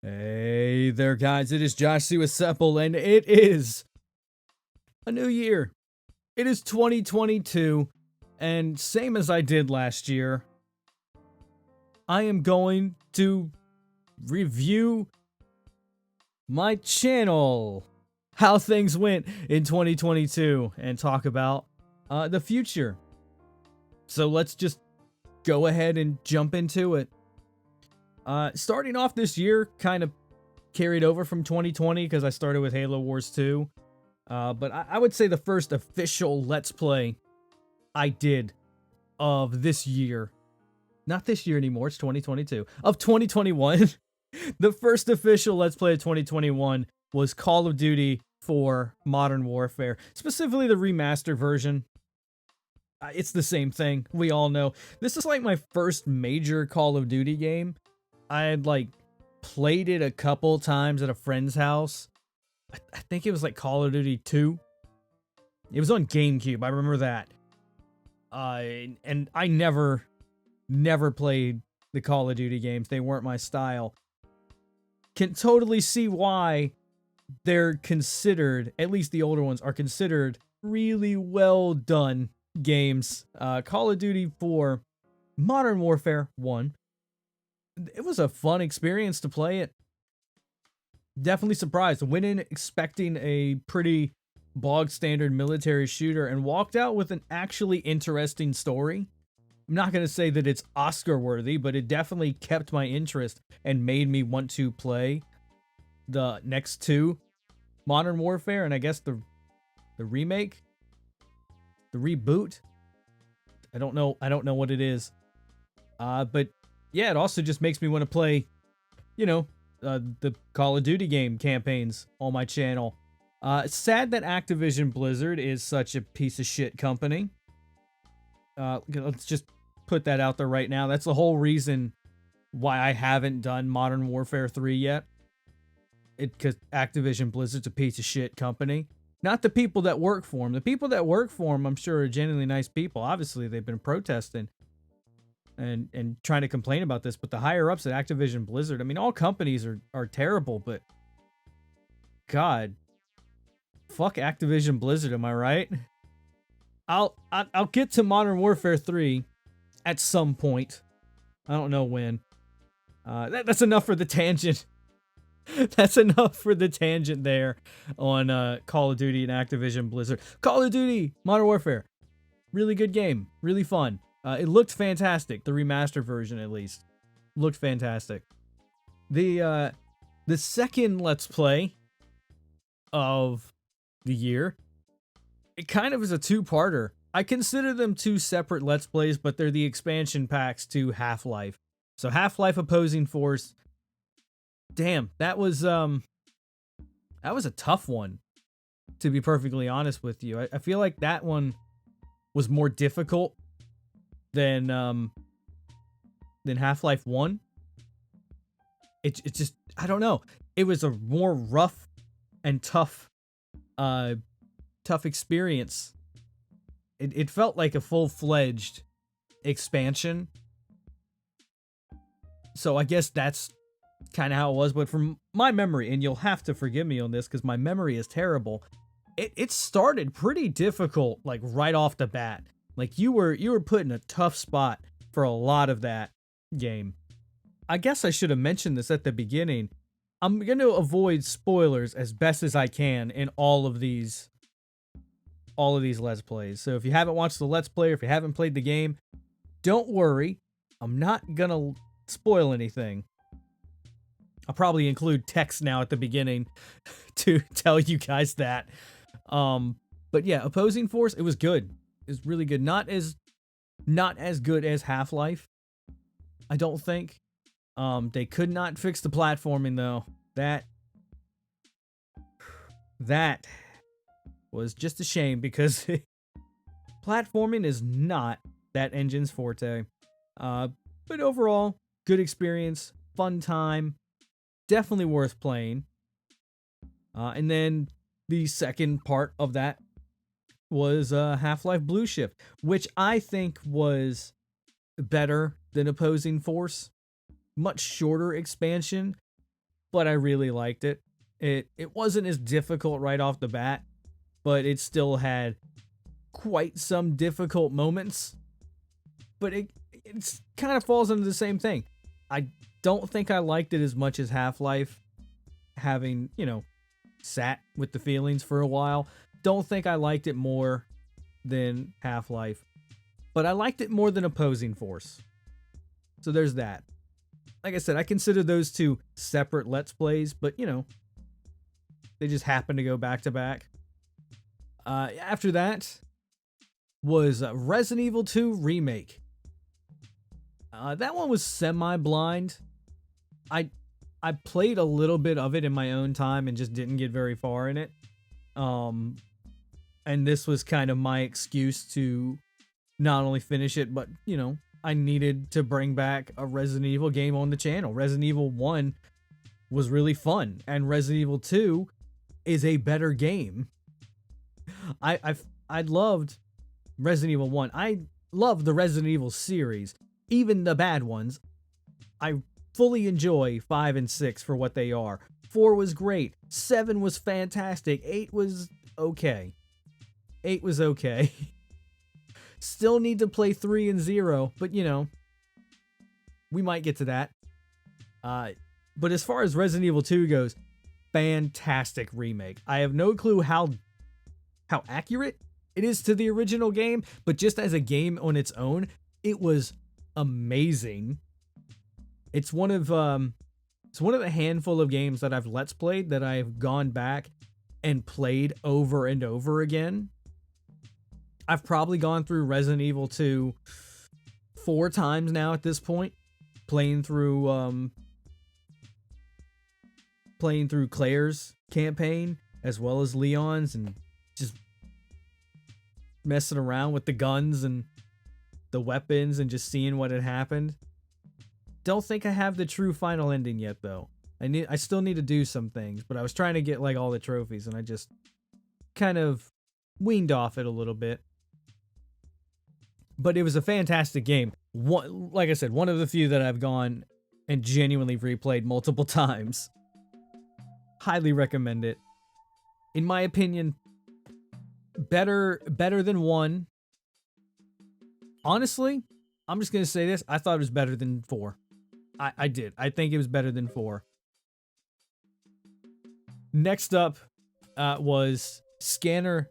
Hey there, guys. It is Josh Siwasepl, and it is a new year. It is 2022, and same as I did last year, I am going to review my channel, how things went in 2022, and talk about the future. So let's just go ahead and jump into it. Starting off this year, kind of carried over from 2020 because I started with Halo Wars 2. But I would say the first official Let's Play I did of this year, not this year anymore, it's 2022, of 2021. The first official Let's Play of 2021 was Call of Duty 4 Modern Warfare, specifically the remastered version. It's the same thing, we all know. This is like my first major Call of Duty game. I had played it a couple times at a friend's house. I think it was like Call of Duty 2. It was on GameCube, I remember that. And I never played the Call of Duty games. They weren't my style. Can totally see why they're considered, at least the older ones, are considered really well done games. Call of Duty 4 Modern Warfare 1. It was a fun experience to play it. Definitely surprised. Went in expecting a pretty bog standard military shooter and walked out with an actually interesting story. I'm not going to say that it's Oscar worthy, but it definitely kept my interest and made me want to play the next two, Modern Warfare and I guess the remake, the reboot. I don't know what it is. But yeah, it also just makes me want to play, the Call of Duty game campaigns on my channel. It's sad that Activision Blizzard is such a piece of shit company. Let's just put that out there right now. That's the whole reason why I haven't done Modern Warfare 3 yet. Because Activision Blizzard's a piece of shit company. Not the people that work for them. The people that work for them, I'm sure, are genuinely nice people. Obviously, they've been protesting and trying to complain about this, but the higher ups at Activision Blizzard, I mean, all companies are terrible, but God, fuck Activision Blizzard, am I right? I'll get to Modern Warfare 3 at some point. I don't know when. That's enough for the tangent. That's enough for the tangent there on Call of Duty and Activision Blizzard. Call of Duty Modern Warfare, really good game, really fun. It looked fantastic. The remastered version, at least, looked fantastic. The second Let's Play of the year, it kind of is a two-parter. I consider them two separate Let's Plays, but they're the expansion packs to Half-Life. So Half-Life Opposing Force. Damn, that was a tough one, to be perfectly honest with you. I feel like that one was more difficult than Half-Life 1. It just, I don't know. It was a more rough and tough experience. It felt like a full-fledged expansion. So I guess that's kind of how it was, but from my memory, and you'll have to forgive me on this because my memory is terrible, it started pretty difficult, like right off the bat. Like you were put in a tough spot for a lot of that game. I guess I should have mentioned this at the beginning. I'm going to avoid spoilers as best as I can in all of these Let's Plays. So if you haven't watched the Let's Play or if you haven't played the game, don't worry. I'm not going to spoil anything. I'll probably include text now at the beginning to tell you guys that. But yeah, Opposing Force, it was good. It was really good. Not as good as Half-Life, I don't think. They could not fix the platforming though. That was just a shame because platforming is not that engine's forte. But overall, good experience, fun time. Definitely worth playing. And then the second part of that was Half-Life Blue Shift, which I think was better than Opposing Force. Much shorter expansion. but I really liked it. It wasn't as difficult right off the bat, but it still had quite some difficult moments. But it's kind of falls into the same thing. I don't think I liked it as much as Half-Life, having, sat with the feelings for a while. Don't think I liked it more than Half-Life, but I liked it more than Opposing Force. So there's that. Like I said, I consider those two separate Let's Plays, but they just happen to go back to back. After that was Resident Evil 2 Remake. That one was semi-blind. I played a little bit of it in my own time and just didn't get very far in it. And this was kind of my excuse to not only finish it, but, I needed to bring back a Resident Evil game on the channel. Resident Evil 1 was really fun, and Resident Evil 2 is a better game. I loved Resident Evil 1. I love the Resident Evil series, even the bad ones. I fully enjoy 5 and 6 for what they are. 4 was great. 7 was fantastic. 8 was okay. 8 was okay. Still need to play 3 and 0, but we might get to that. But as far as Resident Evil 2 goes, fantastic remake. I have no clue how accurate it is to the original game, but just as a game on its own, it was amazing. It's one of the handful of games that I've Let's Played that I've gone back and played over and over again. I've probably gone through Resident Evil 2 4 times now at this point, playing through Claire's campaign as well as Leon's, and just messing around with the guns and the weapons and just seeing what had happened. Don't think I have the true final ending yet, though. I still need to do some things, but I was trying to get like all the trophies, and I just kind of weaned off it a little bit. But it was a fantastic game. Like I said, one of the few that I've gone and genuinely replayed multiple times. Highly recommend it. In my opinion, better than 1. Honestly, I'm just going to say this. I thought it was better than 4. I did. I think it was better than 4. Next up was Scanner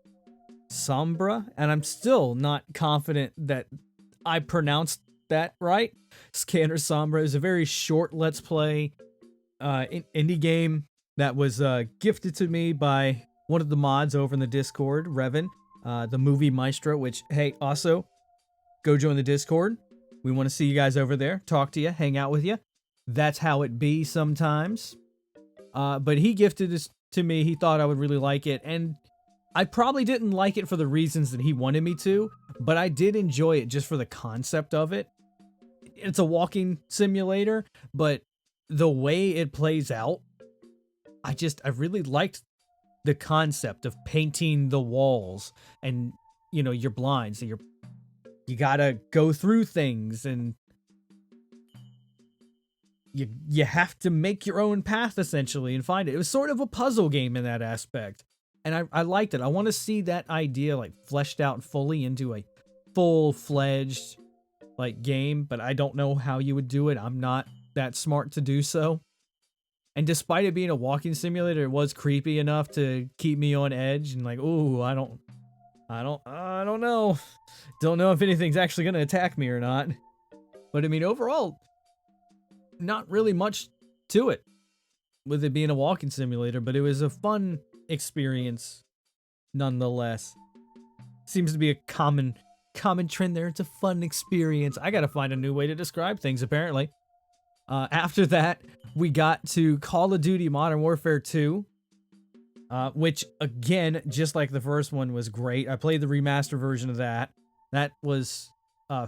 Sombra, and I'm still not confident that I pronounced that right. Scanner Sombra is a very short Let's Play indie game that was gifted to me by one of the mods over in the Discord, Revan, the movie maestro, which, hey, also, go join the Discord. We want to see you guys over there, talk to you, hang out with you. That's how it be sometimes. But he gifted this to me. He thought I would really like it, and I probably didn't like it for the reasons that he wanted me to, but I did enjoy it just for the concept of it. It's a walking simulator, but the way it plays out, I really liked the concept of painting the walls and, you're blind, so you gotta go through things, and you have to make your own path essentially and find it. It was sort of a puzzle game in that aspect. And I liked it. I want to see that idea like fleshed out fully into a full-fledged like game, but I don't know how you would do it. I'm not that smart to do so. And despite it being a walking simulator, it was creepy enough to keep me on edge and like, ooh, I don't know. Don't know if anything's actually going to attack me or not. But I mean, overall, not really much to it with it being a walking simulator, but it was a fun experience nonetheless. Seems to be a common trend there. It's a fun experience. I gotta find a new way to describe things, apparently. After that, we got to Call of Duty Modern Warfare 2, which, again, just like the first one, was great. I played the remastered version of that. That was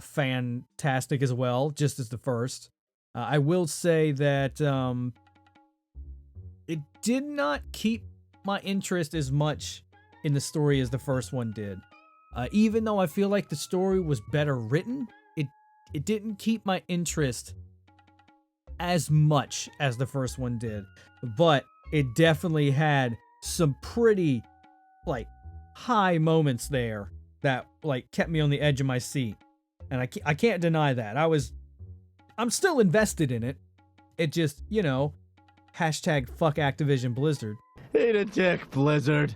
fantastic as well, just as the first. I will say that it did not keep my interest as much in the story as the first one did. Even though I feel like the story was better written, it didn't keep my interest as much as the first one did, but it definitely had some pretty, like, high moments there that, like, kept me on the edge of my seat. And I can't deny that. I'm still invested in it. It just, you know, hashtag fuck Activision Blizzard. Eat a dick, Blizzard.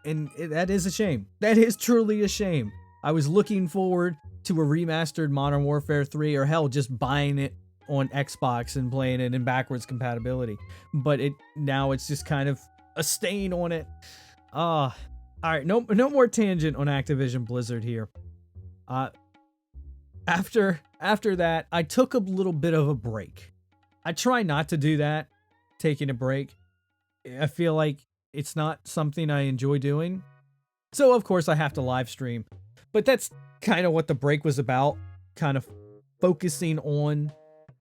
And that is a shame. That is truly a shame. I was looking forward to a remastered Modern Warfare 3, or hell, just buying it on Xbox and playing it in backwards compatibility. But now it's just kind of a stain on it. All right, no more tangent on Activision Blizzard here. After that, I took a little bit of a break. I try not to do that, taking a break. I feel like it's not something I enjoy doing. So, of course, I have to live stream. But that's kind of what the break was about. Kind of focusing on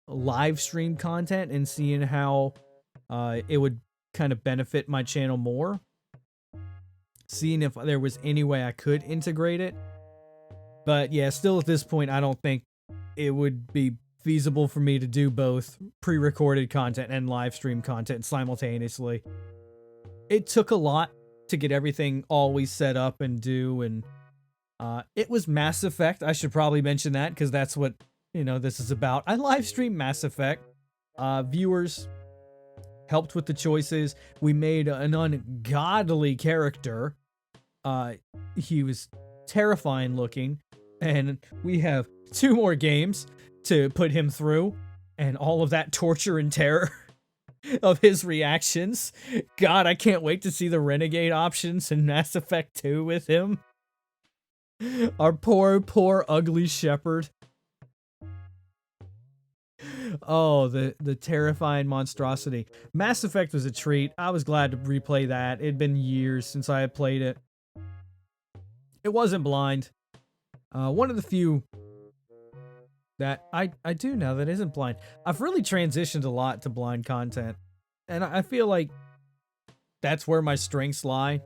live stream content and seeing how it would kind of benefit my channel more. Seeing if there was any way I could integrate it. But yeah, still at this point, I don't think it would be feasible for me to do both pre-recorded content and live stream content simultaneously. It took a lot to get everything always set up and do, and it was Mass Effect. I should probably mention that because that's what, you know, this is about. I live stream Mass Effect. Viewers helped with the choices. We made an ungodly character. He was terrifying looking, and we have 2 more games to put him through, and all of that torture and terror of his reactions. God, I can't wait to see the Renegade options in Mass Effect 2 with him. Our poor ugly shepherd. Oh, the terrifying monstrosity. Mass Effect was a treat. I was glad to replay that. It'd been years since I had played it. It wasn't blind. One of the few that I do now that isn't blind. I've really transitioned a lot to blind content, and I feel like that's where my strengths lie.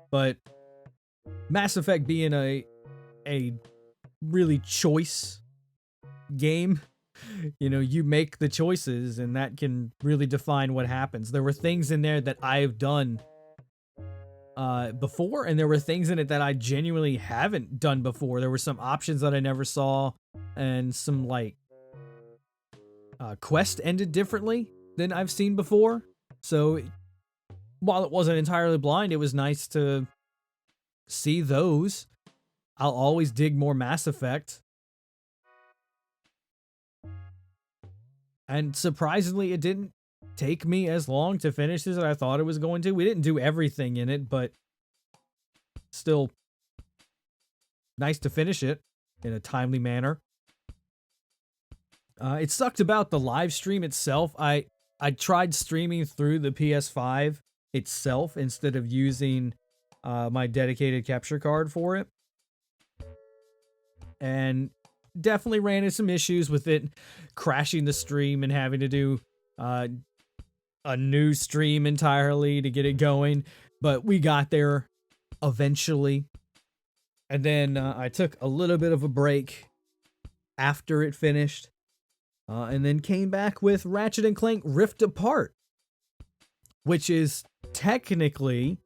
But Mass Effect being a really choice game, you know, you make the choices, and that can really define what happens. There were things in there that I've done before, and there were things in it that I genuinely haven't done before. There were some options that I never saw, and some, like, quest ended differently than I've seen before. So while it wasn't entirely blind, it was nice to see those. I'll always dig more Mass Effect. And surprisingly, it didn't take me as long to finish this as I thought it was going to. We didn't do everything in it, but still nice to finish it in a timely manner. It sucked about the live stream itself. I tried streaming through the PS5 itself instead of using my dedicated capture card for it. And definitely ran into some issues with it crashing the stream and having to do a new stream entirely to get it going. But we got there eventually. And then I took a little bit of a break after it finished. And then came back with Ratchet and Clank Rift Apart, which is technically,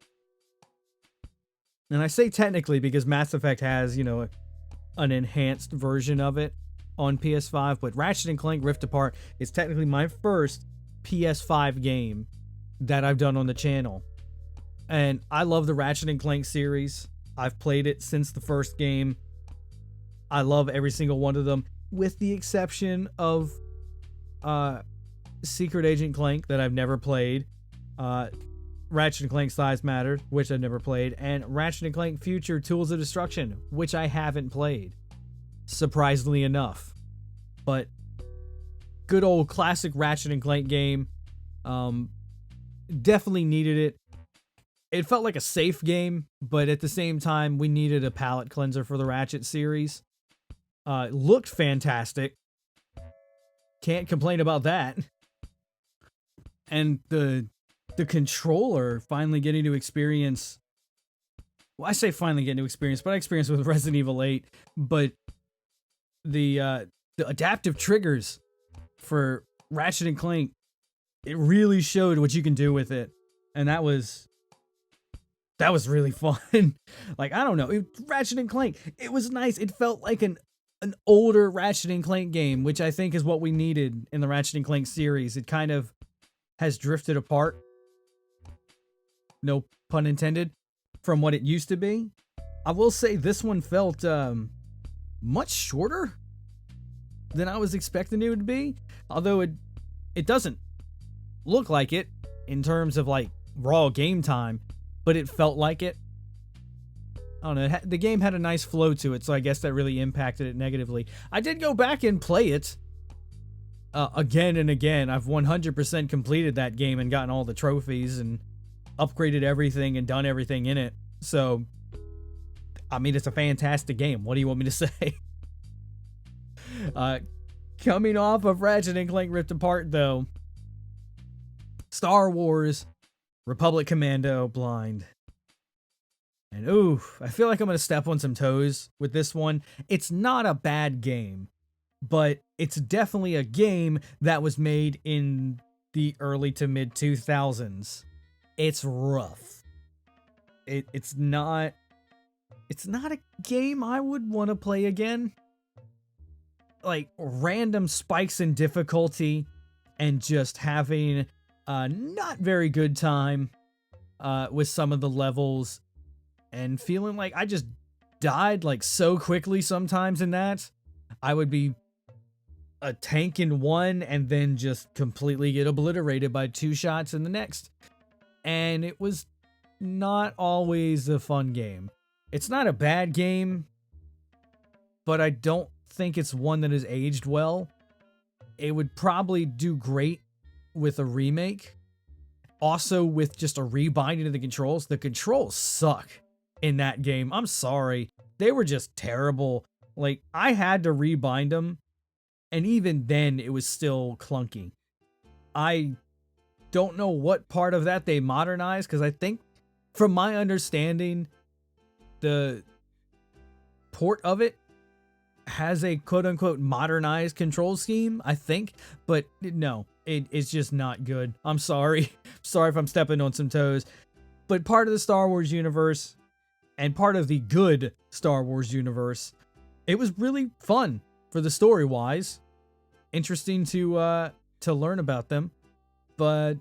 and I say technically because Mass Effect has, you know, an enhanced version of it on PS5, but Ratchet and Clank Rift Apart is technically my first PS5 game that I've done on the channel. And I love the Ratchet and Clank series. I've played it since the first game. I love every single one of them, with the exception of Secret Agent Clank that I've never played, Ratchet and Clank Size Matter, which I've never played, and Ratchet and Clank Future Tools of Destruction, which I haven't played, surprisingly enough. But good old classic Ratchet and Clank game. Definitely needed it. It felt like a safe game, but at the same time, we needed a palate cleanser for the Ratchet series. It looked fantastic. Can't complain about that. And the controller finally getting to experience, well, I say finally getting to experience, but I experienced with Resident Evil 8, but the adaptive triggers for Ratchet and Clank, it really showed what you can do with it. And that was really fun. Like, I don't know, Ratchet and Clank, it was nice. It felt like an older Ratchet and Clank game, which I think is what we needed in the Ratchet and Clank series. It kind of has drifted apart, no pun intended, from what it used to be. I will say this one felt much shorter than I was expecting it would be, although it doesn't look like it in terms of like raw game time, but it felt like it. I don't know, the game had a nice flow to it, so I guess that really impacted it negatively. I did go back and play it again and again. I've 100% completed that game and gotten all the trophies and upgraded everything and done everything in it. So, I mean, it's a fantastic game. What do you want me to say? Coming off of Ratchet and Clank Rift Apart, though, Star Wars Republic Commando Blind. And ooh, I feel like I'm going to step on some toes with this one. It's not a bad game, but it's definitely a game that was made in the early to mid 2000s. It's rough. It's not a game I would want to play again. Like, random spikes in difficulty and just having a not very good time with some of the levels, and feeling like I just died like so quickly sometimes in that. I would be a tank in one and then just completely get obliterated by 2 shots in the next. And it was not always a fun game. It's not a bad game, but I don't think it's one that has aged well. It would probably do great with a remake. Also with just a rebinding of the controls. The controls suck in that game. I'm sorry. They were just terrible. Like, I had to rebind them, and even then it was still clunky. I don't know what part of that they modernized, because I think, from my understanding, the port of it has a quote-unquote modernized control scheme, I think, but no, it's just not good. I'm sorry. Sorry if I'm stepping on some toes. But part of the Star Wars universe, and part of the good Star Wars universe, it was really fun for the story-wise. Interesting to learn about them. But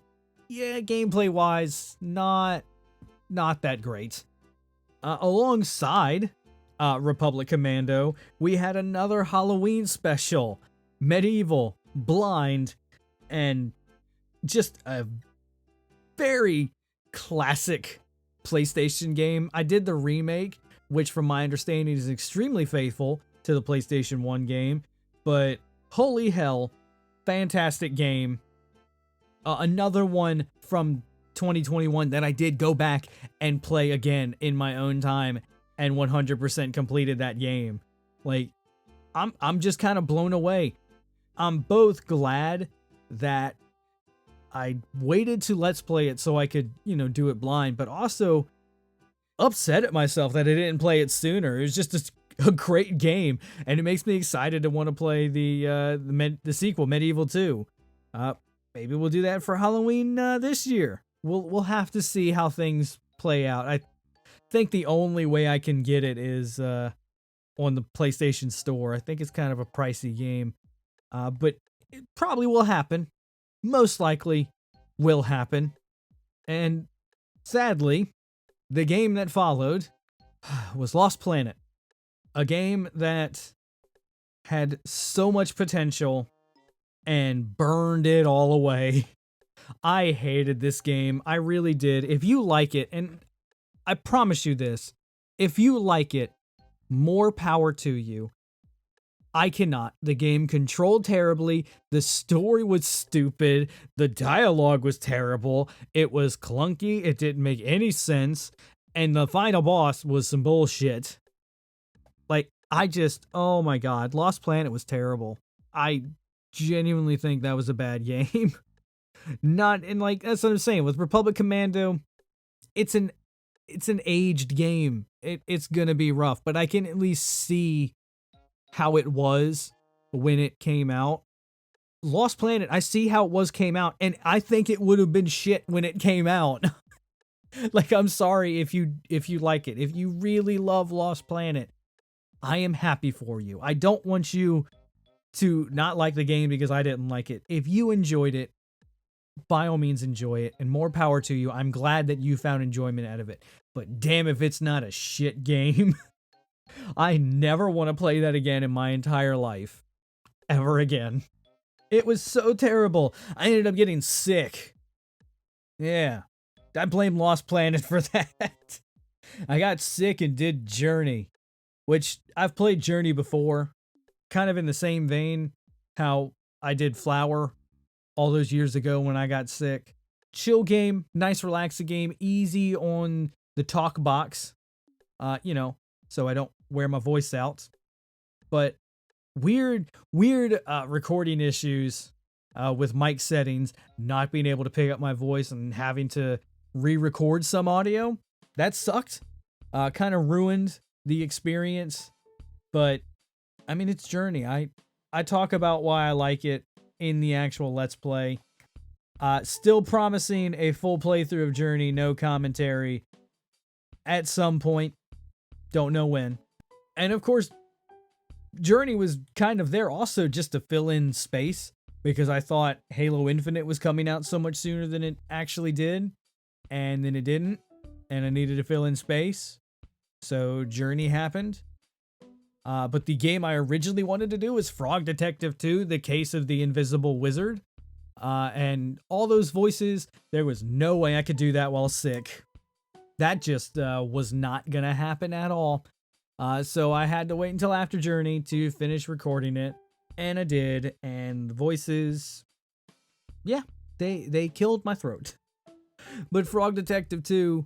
yeah, gameplay-wise, not that great. Alongside Republic Commando, we had another Halloween special, Medieval, Blind, and just a very classic PlayStation game. I did the remake, which from my understanding is extremely faithful to the PlayStation 1 game, but holy hell, fantastic game. Another one from 2021 that I did go back and play again in my own time and 100% completed that game. Like, I'm just kind of blown away. I'm both glad that I waited to Let's Play it so I could, do it blind, but also upset at myself that I didn't play it sooner. It was just a great game, and it makes me excited to want to play the sequel, Medieval 2. Maybe we'll do that for Halloween this year. We'll have to see how things play out. I think the only way I can get it is on the PlayStation Store. I think it's kind of a pricey game, but it probably will happen. Most likely will happen. And sadly, the game that followed was Lost Planet. A game that had so much potential and burned it all away. I hated this game. I really did. If you like it, and I promise you this, if you like it, more power to you. I cannot. The game controlled terribly. The story was stupid. The dialogue was terrible. It was clunky. It didn't make any sense. And the final boss was some bullshit. Like, oh my god, Lost Planet was terrible. I genuinely think that was a bad game. That's what I'm saying. With Republic Commando, it's an aged game. It's gonna be rough, but I can at least see how it was when it came out. Lost Planet, I see how it came out, and I think it would have been shit when it came out. Like, I'm sorry if you like it. If you really love Lost Planet, I am happy for you. I don't want you to not like the game because I didn't like it. If you enjoyed it, by all means enjoy it, and more power to you. I'm glad that you found enjoyment out of it. But damn if it's not a shit game. I never want to play that again in my entire life. Ever again. It was so terrible. I ended up getting sick. Yeah. I blame Lost Planet for that. I got sick and did Journey, which I've played Journey before. Kind of in the same vein how I did Flower all those years ago when I got sick. Chill game, nice relaxing game, easy on the talk box. So I don't wear my voice out. But weird recording issues with mic settings, not being able to pick up my voice and having to re-record some audio. That sucked. Kind of ruined the experience. But I mean, it's Journey. I talk about why I like it in the actual Let's Play. Still promising a full playthrough of Journey, no commentary at some point. Don't know when. And of course, Journey was kind of there also just to fill in space because I thought Halo Infinite was coming out so much sooner than it actually did. And then it didn't. And I needed to fill in space. So Journey happened. But the game I originally wanted to do was Frog Detective 2, The Case of the Invisible Wizard. And all those voices, there was no way I could do that while sick. That just was not going to happen at all. So I had to wait until after Journey to finish recording it. And I did. And the voices, yeah, they killed my throat. But Frog Detective 2,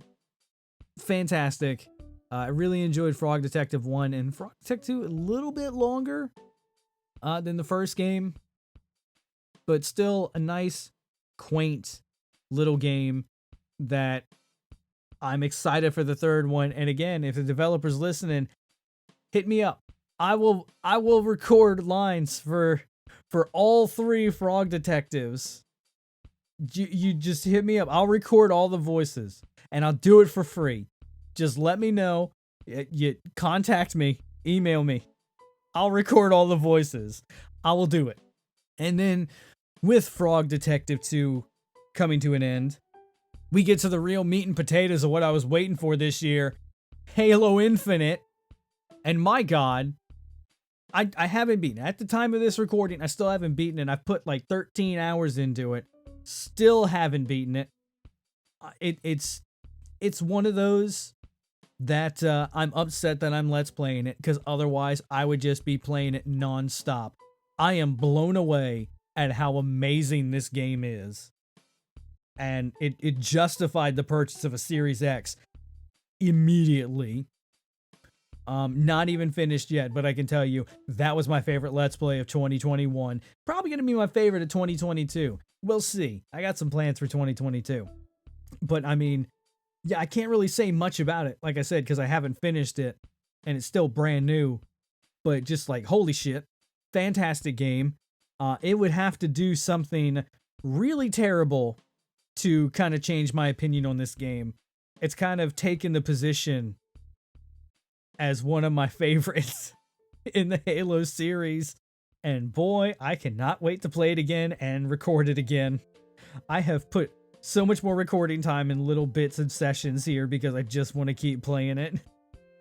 fantastic. I really enjoyed Frog Detective 1 and Frog Detective 2 a little bit longer than the first game. But still a nice, quaint little game that I'm excited for the third one. And again, if the developer's listening, hit me up. I will record lines for all 3 Frog Detectives. You just hit me up. I'll record all the voices and I'll do it for free. Just let me know. You contact me, email me. I'll record all the voices. I will do it. And then with Frog Detective 2 coming to an end, we get to the real meat and potatoes of what I was waiting for this year. Halo Infinite. And my God, I haven't beaten it. At the time of this recording, I still haven't beaten it. I've put like 13 hours into it. Still haven't beaten it. It's one of those that I'm upset that I'm Let's Playing it, because otherwise I would just be playing it non-stop. I am blown away at how amazing this game is. And it justified the purchase of a Series X immediately. Not even finished yet, but I can tell you that was my favorite Let's Play of 2021. Probably going to be my favorite of 2022. We'll see. I got some plans for 2022. But I mean, yeah, I can't really say much about it, like I said, because I haven't finished it, and it's still brand new. But just like, holy shit, fantastic game. It would have to do something really terrible to kind of change my opinion on this game. It's kind of taken the position as one of my favorites in the Halo series. And boy, I cannot wait to play it again and record it again. I have put so much more recording time in little bits and sessions here because I just want to keep playing it.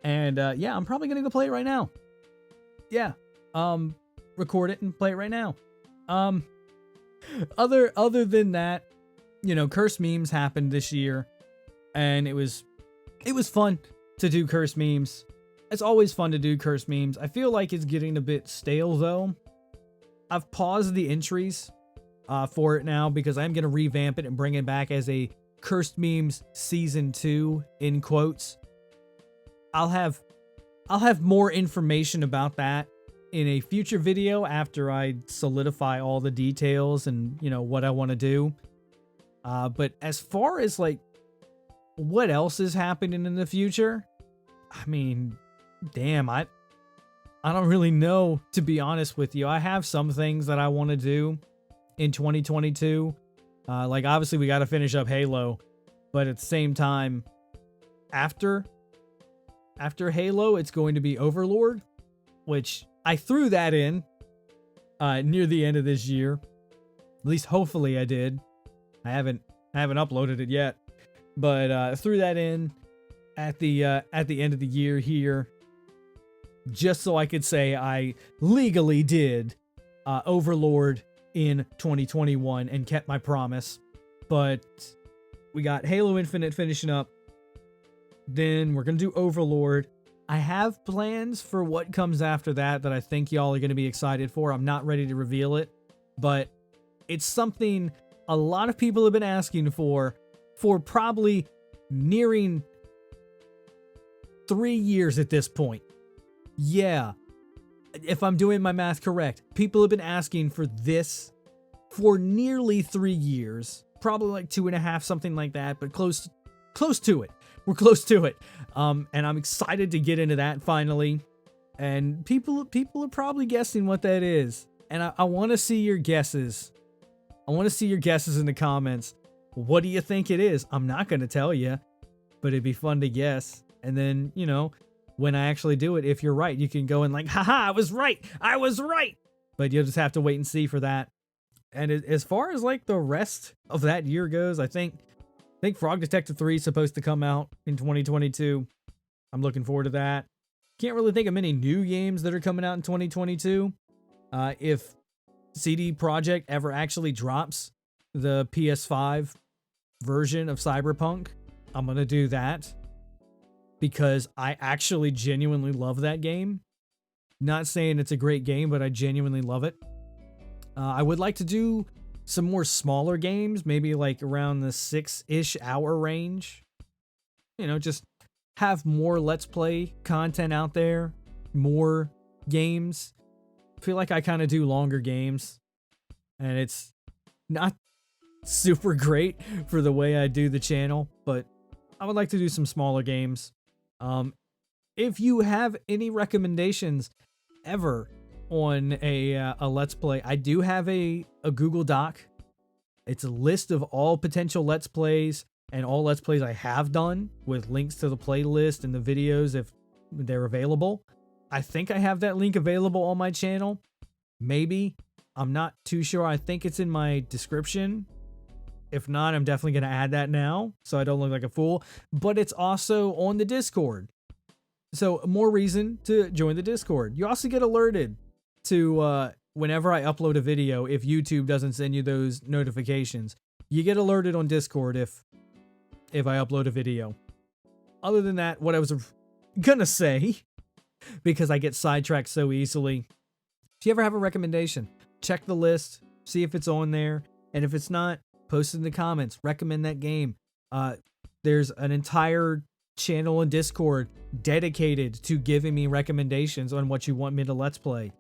And yeah, I'm probably going to go play it right now. Yeah. Record it and play it right now. Other than that, you know, curse memes happened this year, and it was fun to do curse memes. It's always fun to do curse memes. I feel like it's getting a bit stale though. I've paused the entries for it now because I'm going to revamp it and bring it back as a Cursed Memes Season 2 in quotes. I'll have more information about that in a future video after I solidify all the details and, you know, what I want to do. But as far as like what else is happening in the future, I mean, damn, I don't really know, to be honest with you. I have some things that I want to do, in 2022. Like, obviously, we got to finish up Halo, but at the same time, after Halo, it's going to be Overlord, which I threw that in near the end of this year. At least, hopefully, I did. I haven't uploaded it yet, but threw that in at the end of the year here, just so I could say I legally did Overlord in 2021 and kept my promise. But we got Halo Infinite finishing up. Then we're going to do Overlord. I have plans for what comes after that I think y'all are going to be excited for. I'm not ready to reveal it, but it's something a lot of people have been asking for probably nearing 3 years at this point. Yeah, if I'm doing my math correct, people have been asking for this for nearly 3 years, probably like 2.5, something like that, but close to it. We're close to it. And I'm excited to get into that finally. And people are probably guessing what that is. And I want to see your guesses. I want to see your guesses in the comments. What do you think it is? I'm not going to tell you, but it'd be fun to guess. And then, you know, when I actually do it, if you're right, you can go and like, haha, I was right. But you'll just have to wait and see for that. And as far as like the rest of that year goes, I think Frog Detective 3 is supposed to come out in 2022. I'm looking forward to that. Can't really think of many new games that are coming out in 2022. If CD Projekt ever actually drops the PS5 version of Cyberpunk, I'm going to do that because I actually genuinely love that game. Not saying it's a great game, but I genuinely love it. I would like to do some more smaller games, maybe like around the 6-ish hour range. You know, just have more Let's Play content out there, more games. I feel like I kind of do longer games, and it's not super great for the way I do the channel, but I would like to do some smaller games. If you have any recommendations ever on a Let's Play, I do have a Google Doc. It's a list of all potential Let's Plays and all Let's Plays I have done with links to the playlist and the videos if they're available. I think I have that link available on my channel. Maybe. I'm not too sure. I think it's in my description. If not, I'm definitely going to add that now so I don't look like a fool. But it's also on the Discord. So more reason to join the Discord. You also get alerted to whenever I upload a video if YouTube doesn't send you those notifications. You get alerted on Discord if I upload a video. Other than that, what I was gonna say, because I get sidetracked so easily, if you ever have a recommendation, check the list, see if it's on there, and if it's not, post it in the comments, recommend that game. There's an entire channel in Discord dedicated to giving me recommendations on what you want me to Let's Play.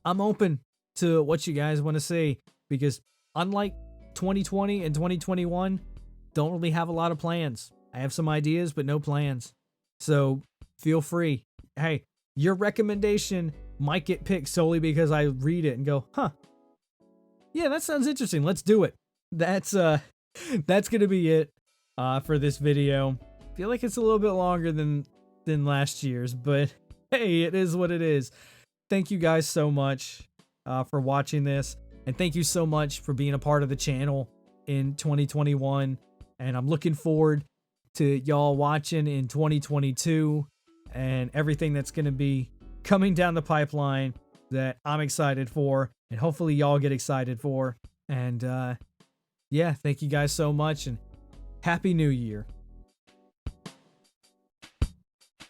I'm open to what you guys want to see, because unlike 2020 and 2021, don't really have a lot of plans. I have some ideas, but no plans. So feel free. Hey, your recommendation might get picked solely because I read it and go, huh, yeah, that sounds interesting. Let's do it. That's gonna be it for this video. Feel like it's a little bit longer than last year's, but hey, it is what it is. Thank you guys so much for watching this, and thank you so much for being a part of the channel in 2021. And I'm looking forward to y'all watching in 2022 and everything that's going to be coming down the pipeline that I'm excited for, and hopefully y'all get excited for. And yeah, thank you guys so much, and Happy New Year.